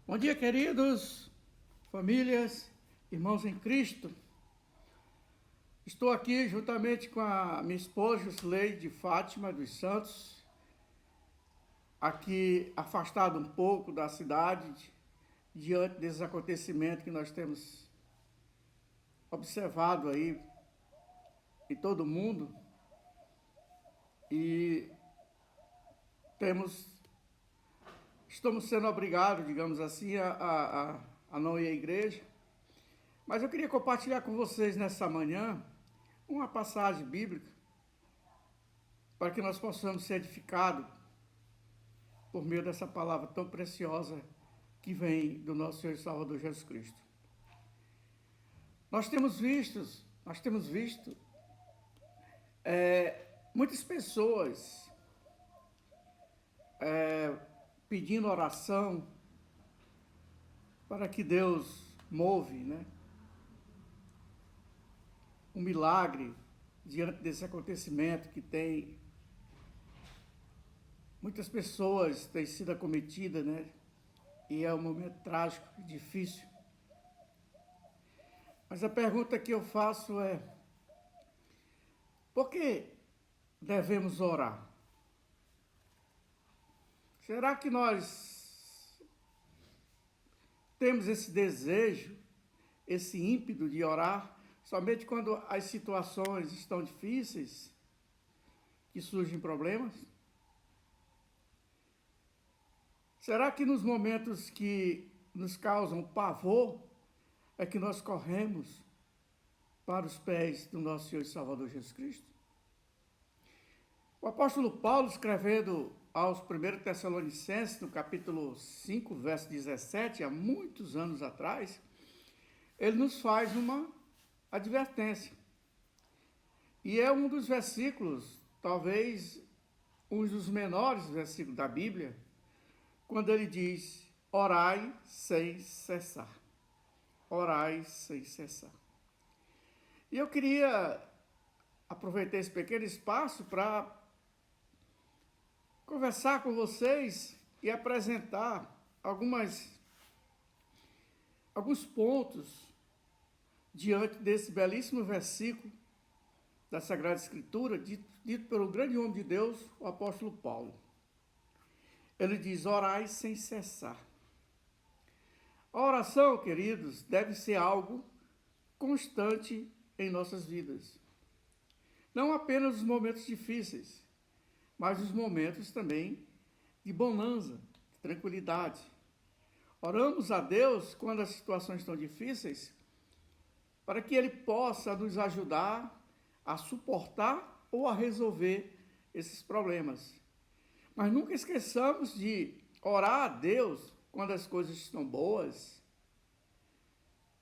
Bom dia, queridos, famílias, irmãos em Cristo. Estou aqui juntamente com a minha esposa, Jusleide Fátima dos Santos, aqui afastado um pouco da cidade, diante desses acontecimentos que nós temos observado aí em todo o mundo. E estamos sendo obrigados, digamos assim, a não ir à igreja. Mas eu queria compartilhar com vocês nessa manhã uma passagem bíblica para que nós possamos ser edificados por meio dessa palavra tão preciosa que vem do nosso Senhor e Salvador Jesus Cristo. Nós temos visto muitas pessoas pedindo oração para que Deus move, né? Um milagre diante desse acontecimento que tem muitas pessoas têm sido acometidas, né? E é um momento trágico e difícil. Mas a pergunta que eu faço é: por que devemos orar? Será que nós temos esse desejo, esse ímpeto de orar somente quando as situações estão difíceis, que surgem problemas? Será que nos momentos que nos causam pavor é que nós corremos para os pés do nosso Senhor e Salvador Jesus Cristo? O apóstolo Paulo, escrevendo aos 1 Tessalonicenses, no capítulo 5, verso 17, há muitos anos atrás, ele nos faz uma advertência. E é um dos versículos, talvez um dos menores versículos da Bíblia, quando ele diz: orai sem cessar. Orai sem cessar. E eu queria aproveitar esse pequeno espaço para conversar com vocês e apresentar alguns pontos diante desse belíssimo versículo da Sagrada Escritura, dito pelo grande homem de Deus, o apóstolo Paulo. Ele diz: orai sem cessar. A oração, queridos, deve ser algo constante em nossas vidas. Não apenas nos momentos difíceis, mas nos momentos também de bonança, de tranquilidade. Oramos a Deus quando as situações estão difíceis, para que Ele possa nos ajudar a suportar ou a resolver esses problemas. Mas nunca esqueçamos de orar a Deus quando as coisas estão boas,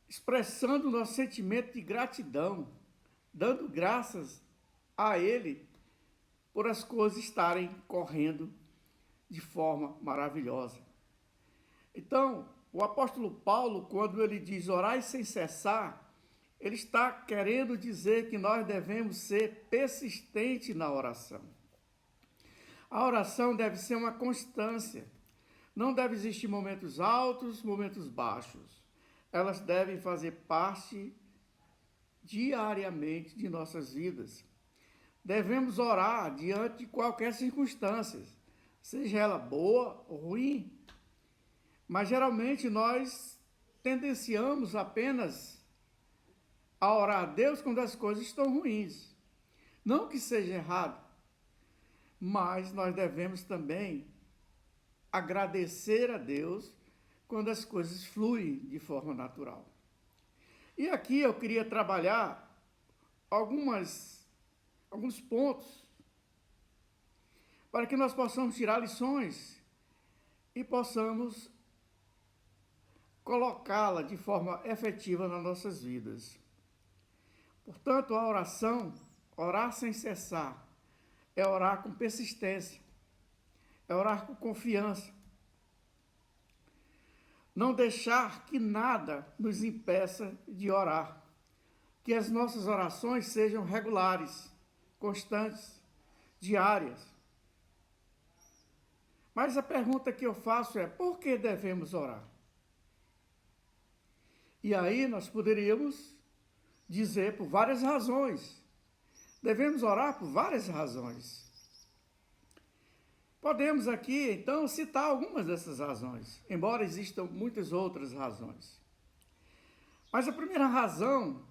expressando o nosso sentimento de gratidão, dando graças a Ele por as coisas estarem correndo de forma maravilhosa. Então, o apóstolo Paulo, quando ele diz orai sem cessar, ele está querendo dizer que nós devemos ser persistentes na oração. A oração deve ser uma constância. Não deve existir momentos altos, momentos baixos. Elas devem fazer parte diariamente de nossas vidas. Devemos orar diante de qualquer circunstância, seja ela boa ou ruim. Mas geralmente nós tendenciamos apenas a orar a Deus quando as coisas estão ruins. Não que seja errado, mas nós devemos também agradecer a Deus quando as coisas fluem de forma natural. E aqui eu queria trabalhar alguns pontos para que nós possamos tirar lições e possamos colocá-la de forma efetiva nas nossas vidas. Portanto, a oração, orar sem cessar, é orar com persistência, é orar com confiança. Não deixar que nada nos impeça de orar. Que as nossas orações sejam regulares, constantes, diárias. Mas a pergunta que eu faço é: por que devemos orar? E aí nós poderíamos dizer por várias razões. Devemos orar por várias razões. Podemos aqui, então, citar algumas dessas razões, embora existam muitas outras razões. Mas a primeira razão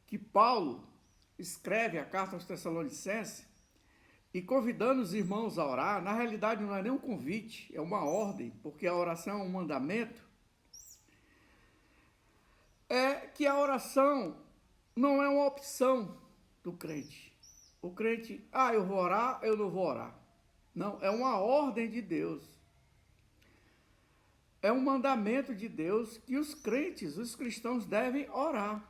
que Paulo escreve a carta aos Tessalonicenses e convidando os irmãos a orar, na realidade não é nem um convite, é uma ordem, porque a oração é um mandamento, é que a oração não é uma opção do crente. O crente, eu vou orar, eu não vou orar. Não, é uma ordem de Deus. É um mandamento de Deus que os crentes, os cristãos devem orar.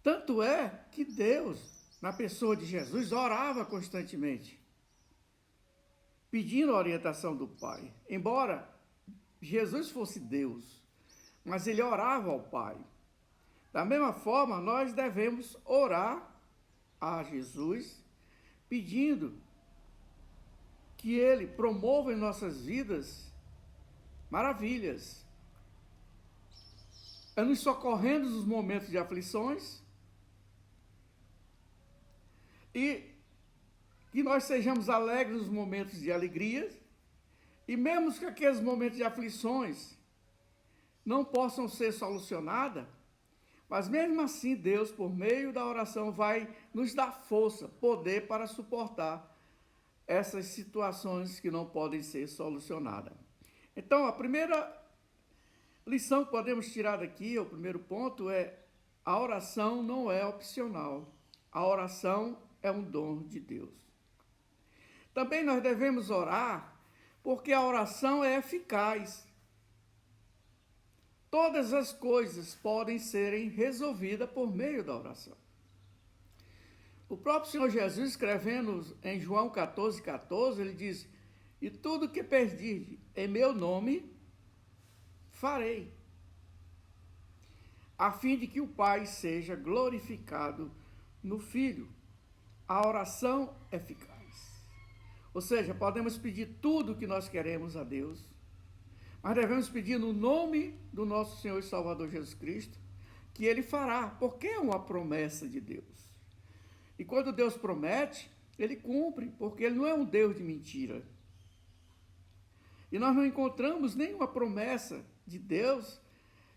Tanto é que Deus, na pessoa de Jesus, orava constantemente, pedindo a orientação do Pai. Embora Jesus fosse Deus, mas ele orava ao Pai. Da mesma forma, nós devemos orar a Jesus, pedindo que ele promova em nossas vidas maravilhas, nos socorrendo nos momentos de aflições e que nós sejamos alegres nos momentos de alegria e mesmo que aqueles momentos de aflições não possam ser solucionadas, mas mesmo assim Deus, por meio da oração, vai nos dar força, poder para suportar essas situações que não podem ser solucionadas. Então, a primeira lição que podemos tirar daqui, o primeiro ponto é: a oração não é opcional. A oração é um dom de Deus. Também nós devemos orar porque a oração é eficaz. Todas as coisas podem serem resolvidas por meio da oração. O próprio Senhor Jesus, escrevendo em João 14,14, ele diz: e tudo que pedirdes em meu nome, farei, a fim de que o Pai seja glorificado no Filho. A oração é eficaz. Ou seja, podemos pedir tudo o que nós queremos a Deus, mas devemos pedir no nome do nosso Senhor e Salvador Jesus Cristo, que Ele fará, porque é uma promessa de Deus. E quando Deus promete, Ele cumpre, porque Ele não é um Deus de mentira. E nós não encontramos nenhuma promessa de Deus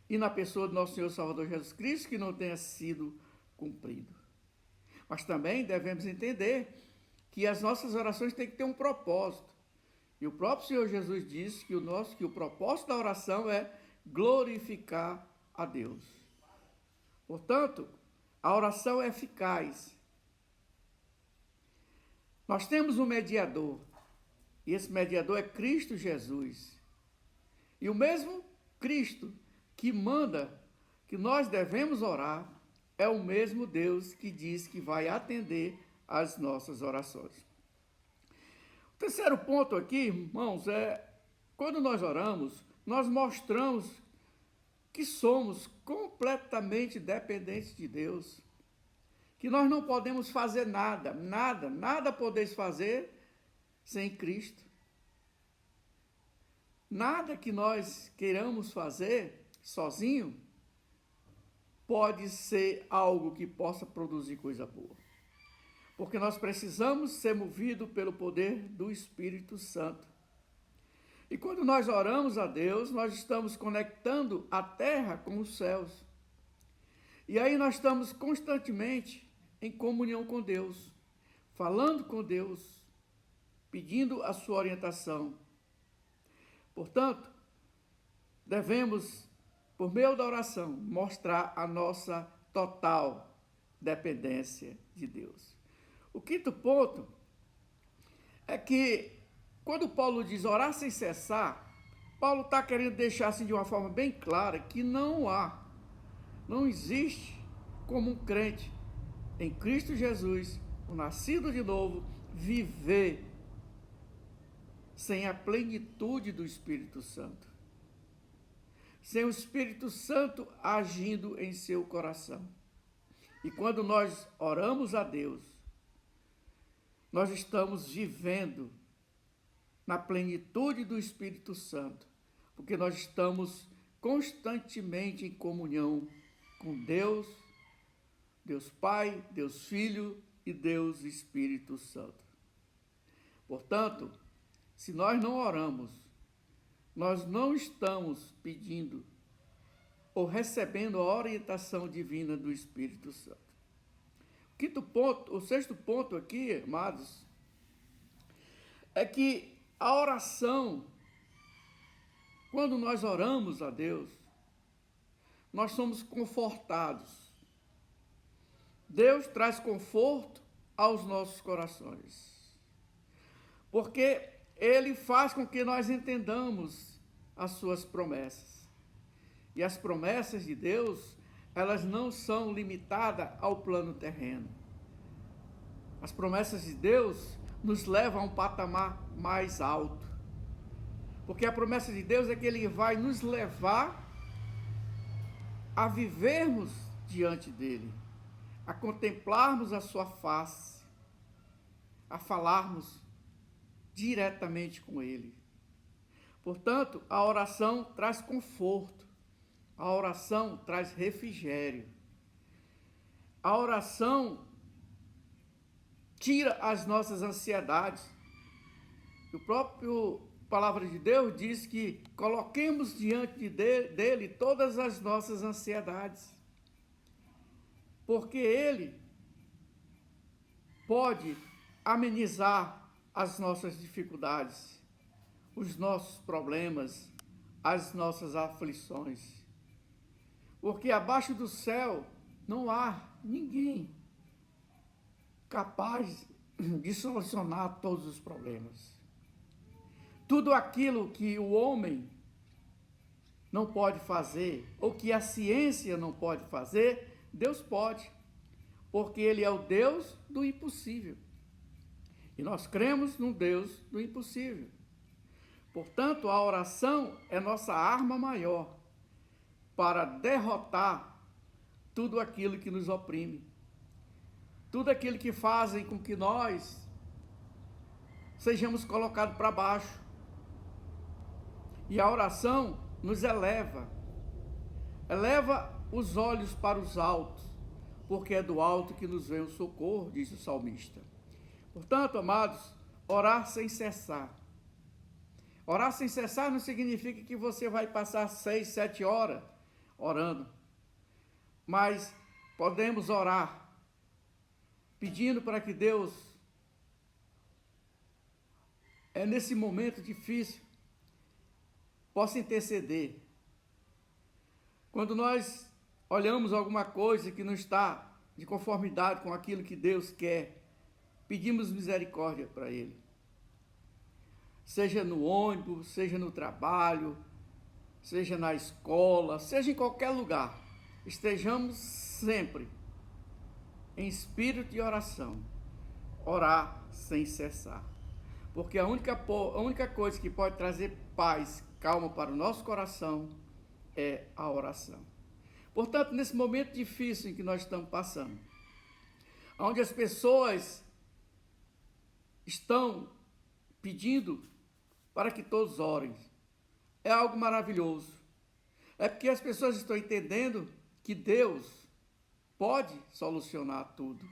e na pessoa do nosso Senhor e Salvador Jesus Cristo que não tenha sido cumprido. Mas também devemos entender que as nossas orações têm que ter um propósito. E o próprio Senhor Jesus disse que o propósito da oração é glorificar a Deus. Portanto, a oração é eficaz. Nós temos um mediador, e esse mediador é Cristo Jesus. E o mesmo Cristo que manda que nós devemos orar é o mesmo Deus que diz que vai atender às nossas orações. O terceiro ponto aqui, irmãos, é quando nós oramos, nós mostramos que somos completamente dependentes de Deus, que nós não podemos fazer nada podeis fazer sem Cristo. Nada que nós queiramos fazer sozinho pode ser algo que possa produzir coisa boa. Porque nós precisamos ser movidos pelo poder do Espírito Santo. E quando nós oramos a Deus, nós estamos conectando a terra com os céus. E aí nós estamos constantemente em comunhão com Deus, falando com Deus, pedindo a sua orientação. Portanto, devemos, por meio da oração, mostrar a nossa total dependência de Deus. O quinto ponto é que, quando Paulo diz orar sem cessar, Paulo está querendo deixar assim de uma forma bem clara que não existe como um crente em Cristo Jesus, o nascido de novo, viver sem a plenitude do Espírito Santo. Sem o Espírito Santo agindo em seu coração. E quando nós oramos a Deus, nós estamos vivendo na plenitude do Espírito Santo, porque nós estamos constantemente em comunhão com Deus, Deus Pai, Deus Filho e Deus Espírito Santo. Portanto, se nós não oramos, nós não estamos pedindo ou recebendo a orientação divina do Espírito Santo. O sexto ponto aqui, amados, é que a oração, quando nós oramos a Deus, nós somos confortados. Deus traz conforto aos nossos corações, porque Ele faz com que nós entendamos as suas promessas. E as promessas de Deus, elas não são limitadas ao plano terreno. As promessas de Deus nos levam a um patamar mais alto. Porque a promessa de Deus é que Ele vai nos levar a vivermos diante dEle, a contemplarmos a sua face, a falarmos diretamente com Ele. Portanto, a oração traz conforto, a oração traz refrigério, a oração tira as nossas ansiedades. O próprio Palavra de Deus diz que coloquemos diante dele todas as nossas ansiedades, porque Ele pode amenizar as nossas dificuldades, os nossos problemas, as nossas aflições. Porque abaixo do céu não há ninguém capaz de solucionar todos os problemas. Tudo aquilo que o homem não pode fazer, ou que a ciência não pode fazer, Deus pode, porque Ele é o Deus do impossível. E nós cremos no Deus do impossível. Portanto, a oração é nossa arma maior para derrotar tudo aquilo que nos oprime, tudo aquilo que fazem com que nós sejamos colocados para baixo. E a oração nos eleva os olhos para os altos, porque é do alto que nos vem o socorro, diz o salmista. Portanto, amados, orar sem cessar. Orar sem cessar não significa que você vai passar 6, 7 horas orando, mas podemos orar pedindo para que Deus, nesse momento difícil, possa interceder. Quando nós olhamos alguma coisa que não está de conformidade com aquilo que Deus quer, pedimos misericórdia para Ele. Seja no ônibus, seja no trabalho, seja na escola, seja em qualquer lugar, estejamos sempre em espírito de oração, orar sem cessar. Porque a única coisa que pode trazer paz, calma para o nosso coração é a oração. Portanto, nesse momento difícil em que nós estamos passando, onde as pessoas estão pedindo para que todos orem, é algo maravilhoso. É porque as pessoas estão entendendo que Deus pode solucionar tudo.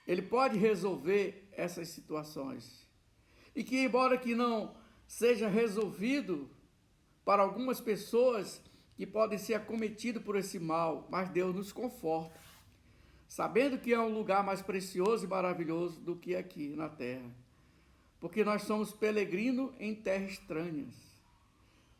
Ele pode resolver essas situações. E que, embora que não seja resolvido para algumas pessoas que podem ser acometidas por esse mal, mas Deus nos conforta, sabendo que é um lugar mais precioso e maravilhoso do que aqui na terra. Porque nós somos peregrinos em terra estranhas.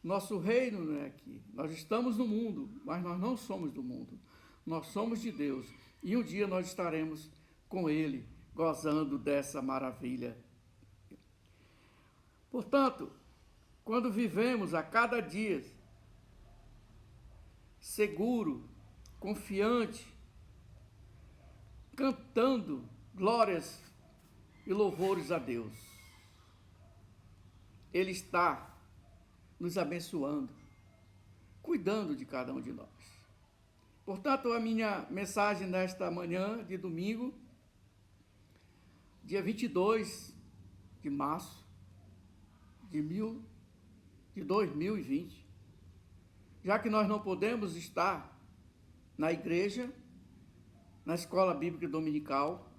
Nosso reino não é aqui. Nós estamos no mundo, mas nós não somos do mundo. Nós somos de Deus. E um dia nós estaremos com Ele, gozando dessa maravilha. Portanto, quando vivemos a cada dia seguro, confiante, cantando glórias e louvores a Deus, Ele está nos abençoando, cuidando de cada um de nós. Portanto, a minha mensagem nesta manhã de domingo, dia 22 de março de 2020, já que nós não podemos estar na igreja, na escola bíblica dominical,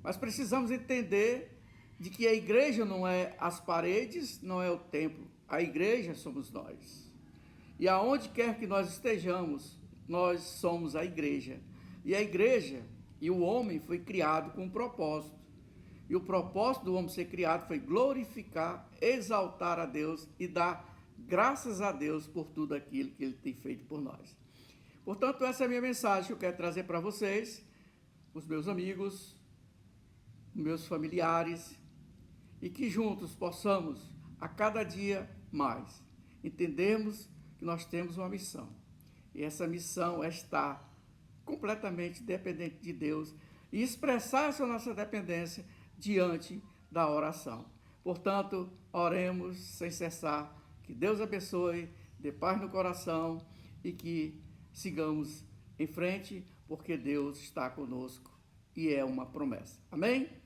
mas precisamos entender de que a igreja não é as paredes, não é o templo, a igreja somos nós. E aonde quer que nós estejamos, nós somos a igreja. E a igreja e o homem foi criado com um propósito. E o propósito do homem ser criado foi glorificar, exaltar a Deus e dar graças a Deus por tudo aquilo que Ele tem feito por nós. Portanto, essa é a minha mensagem que eu quero trazer para vocês, os meus amigos, meus familiares, e que juntos possamos, a cada dia mais, entendermos que nós temos uma missão. E essa missão é estar completamente dependente de Deus e expressar essa nossa dependência diante da oração. Portanto, oremos sem cessar. Que Deus abençoe, dê paz no coração e que sigamos em frente, porque Deus está conosco e é uma promessa. Amém?